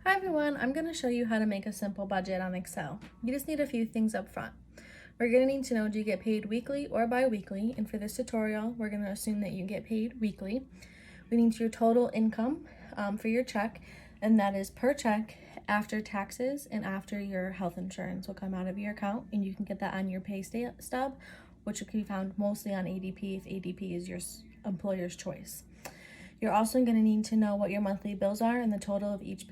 Hi everyone, I'm going to show you how to make a simple budget on Excel. You just need a few things up front. We're going to need to know, do you get paid weekly or bi-weekly? And for this tutorial, we're going to assume that you get paid weekly. We need your total income for your check, and that is per check after taxes and after your health insurance will come out of your account, and you can get that on your pay stub, which can be found mostly on ADP if ADP is your employer's choice. You're also going to need to know what your monthly bills are and the total of each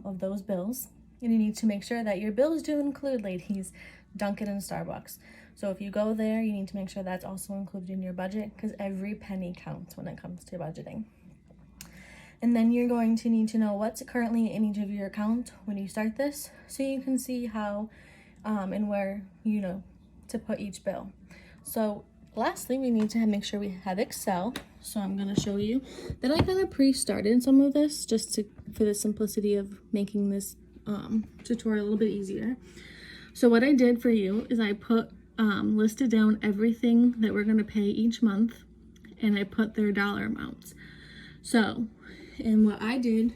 of those bills. And you need to make sure that your bills do include, ladies, Dunkin' and Starbucks. So if you go there, you need to make sure that's also included in your budget, because every penny counts when it comes to budgeting. And then you're going to need to know what's currently in each of your accounts when you start this, so you can see how and where to put each bill. So lastly, we need to make sure we have Excel. So I'm going to show you that I kind of pre-started some of this just for the simplicity of making this tutorial a little bit easier. So what I did for you is I put listed down everything that we're going to pay each month, and I put their dollar amounts. So, and what I did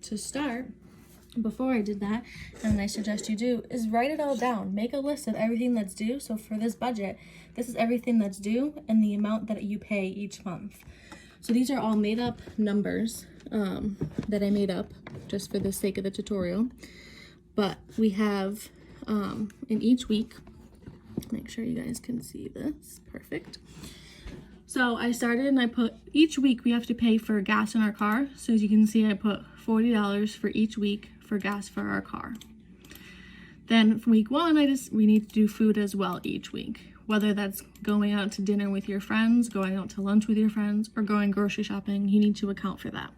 to start, before I did that, and I suggest you do, is write it all down. Make a list of everything that's due. So for this budget, this is everything that's due and the amount that you pay each month. So these are all made up numbers that I made up just for the sake of the tutorial. But we have in each week, make sure you guys can see this, perfect. So I started and I put, each week we have to pay for gas in our car. So as you can see, I put $40 for each week for gas for our car. Then for week one, we need to do food as well each week. Whether that's going out to dinner with your friends, going out to lunch with your friends, or going grocery shopping, you need to account for that.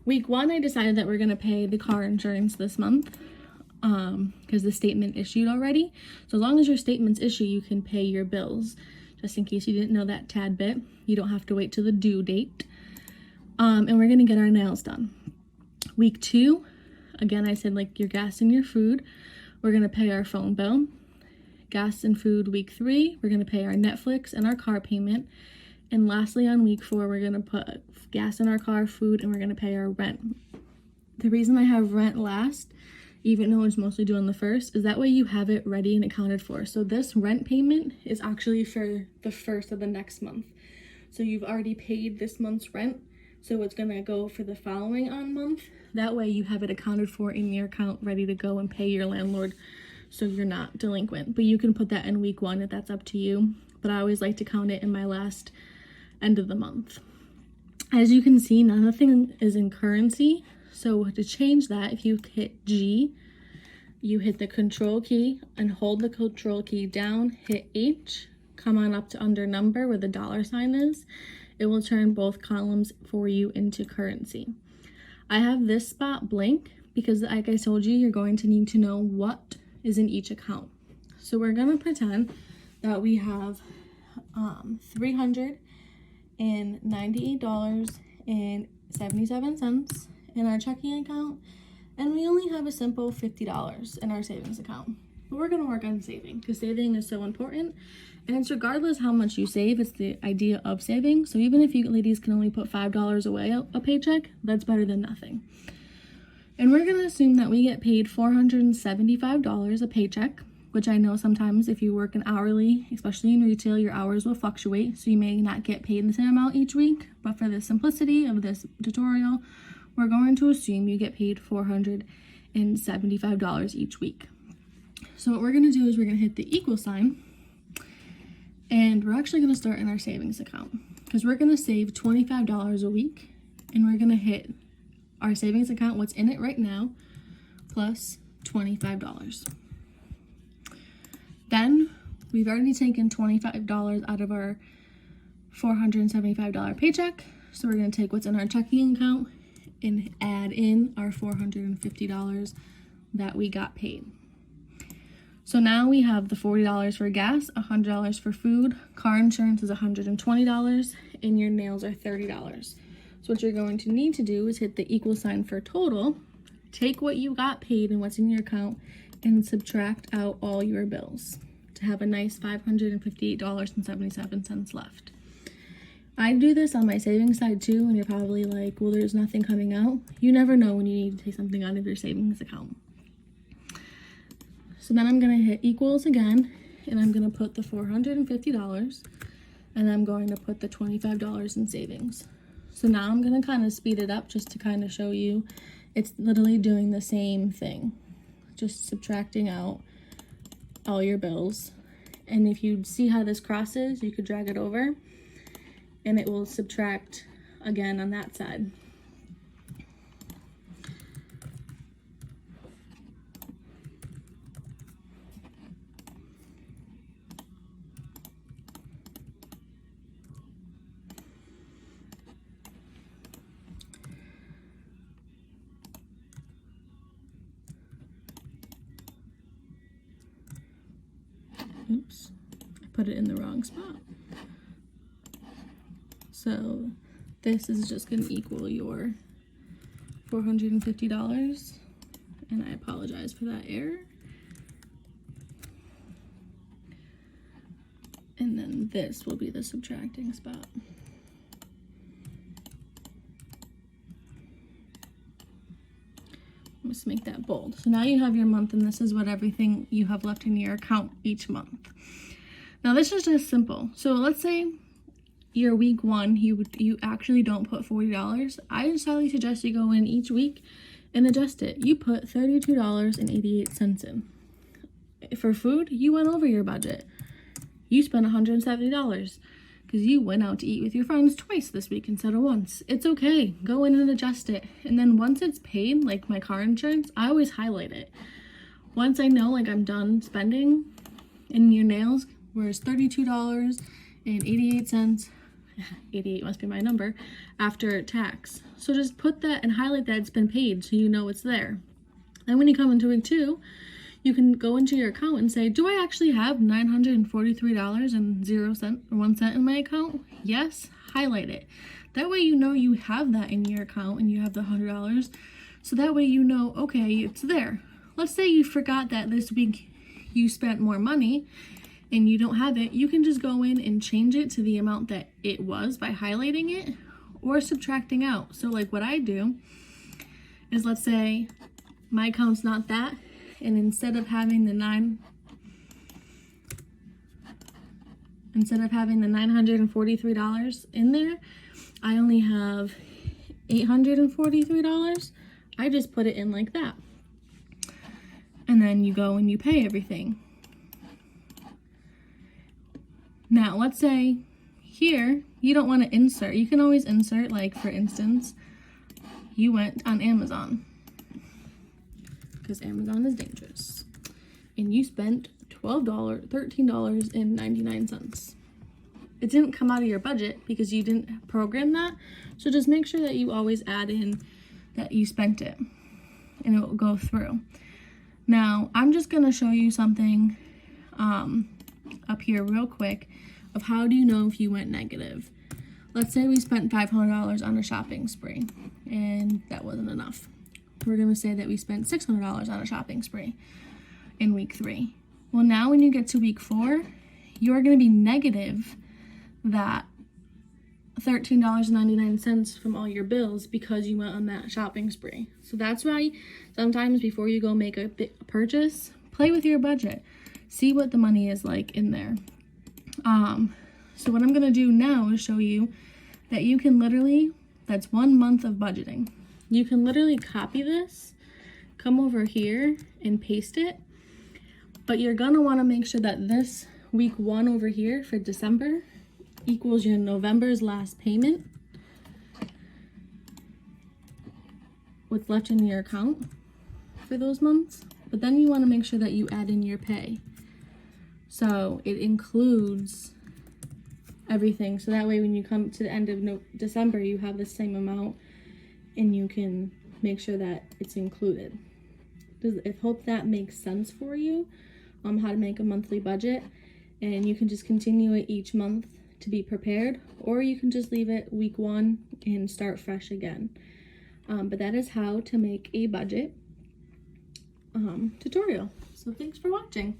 Week one, I decided that we're gonna pay the car insurance this month because the statement issued already. So as long as your statement's issued, you can pay your bills. Just in case you didn't know that tad bit, you don't have to wait till the due date. And we're gonna get our nails done. Week two, again, I said like your gas and your food. We're gonna pay our phone bill. Gas and food. Week three, we're gonna pay our Netflix and our car payment. And lastly, on week four, we're gonna put gas in our car, food, and we're gonna pay our rent. The reason I have rent last, even though it's mostly due on the first, is that way you have it ready and accounted for. So this rent payment is actually for the first of the next month. So you've already paid this month's rent, so it's gonna go for the following month. That way you have it accounted for in your account, ready to go and pay your landlord, so you're not delinquent. But you can put that in week one if that's up to you. But I always like to count it in my last end of the month. As you can see, nothing is in currency. So to change that, if you hit G, you hit the control key and hold the control key down, hit H, come on up to under number where the dollar sign is. It will turn both columns for you into currency. I have this spot blank because, like I told you, you're going to need to know what is in each account. So we're gonna pretend that we have $398.77 in our checking account, and we only have a simple $50 in our savings account. But we're gonna work on saving, because saving is so important, and it's regardless how much you save, it's the idea of saving. So even if you ladies can only put $5 away a paycheck, that's better than nothing. And we're gonna assume that we get paid $475 a paycheck, which I know sometimes if you work an hourly, especially in retail, your hours will fluctuate, so you may not get paid the same amount each week. But for the simplicity of this tutorial, we're going to assume you get paid $475 each week. So what we're gonna do is we're gonna hit the equal sign, and we're actually gonna start in our savings account, because we're gonna save $25 a week, and we're gonna hit our savings account, what's in it right now, plus $25. Then we've already taken $25 out of our $475 paycheck. So we're gonna take what's in our checking account and add in our $450 that we got paid. So now we have the $40 for gas, $100 for food, car insurance is $120, and your nails are $30. So what you're going to need to do is hit the equal sign for total, take what you got paid and what's in your account, and subtract out all your bills to have a nice $558.77 left. I do this on my savings side too, and you're probably like, well, there's nothing coming out. You never know when you need to take something out of your savings account. So then I'm gonna hit equals again, and I'm gonna put the $450, and I'm going to put the $25 in savings. So now I'm gonna kind of speed it up just to kind of show you it's literally doing the same thing, just subtracting out all your bills. And if you see how this crosses, you could drag it over and it will subtract again on that side. Oops, I put it in the wrong spot. So this is just going to equal your $450, and I apologize for that error. And then this will be the subtracting spot. Let's make that bold. So now you have your month, and this is what everything you have left in your account each month. Now this is just simple. So let's say your week one, you actually don't put $40. I just highly suggest you go in each week and adjust it. You put $32.88 in. For food, you went over your budget. You spent $170 because you went out to eat with your friends twice this week instead of once. It's okay. Go in and adjust it. And then once it's paid, like my car insurance, I always highlight it. Once I know like I'm done spending in your nails, whereas $32.88, 88 must be my number, after tax. So just put that and highlight that it's been paid so you know it's there. And when you come into week two, you can go into your account and say, do I actually have $943.01 in my account? Yes, highlight it. That way you know you have that in your account and you have the $100. So that way you know, okay, it's there. Let's say you forgot that this week you spent more money and you don't have it. You can just go in and change it to the amount that it was by highlighting it or subtracting out. So like what I do is, let's say my account's not that, and instead of having the $943 in there, I only have $843. I just put it in like that. And then you go and you pay everything. Now, let's say here, you don't want to insert. You can always insert, like for instance, you went on Amazon, because Amazon is dangerous, and you spent $13.99. It didn't come out of your budget because you didn't program that. So just make sure that you always add in that you spent it, and it will go through. Now, I'm just going to show you something up here real quick of how do you know if you went negative. Let's say we spent $500 on a shopping spree, and that wasn't enough. We're going to say that we spent $600 on a shopping spree in week 3. Well, now when you get to week 4, you're going to be negative that $13.99 from all your bills because you went on that shopping spree. So that's why sometimes before you go make a big purchase, play with your budget. See what the money is like in there. So what I'm going to do now is show you that you can literally, that's 1 month of budgeting. You can literally copy this, come over here and paste it, but you're gonna wanna make sure that this week 1 over here for December equals your November's last payment, what's left in your account for those months. But then you wanna make sure that you add in your pay. So it includes everything. So that way when you come to the end of December, you have the same amount and you can make sure that it's included. I hope that makes sense for you, how to make a monthly budget, and you can just continue it each month to be prepared, or you can just leave it week 1 and start fresh again. But that is how to make a budget tutorial. So thanks for watching.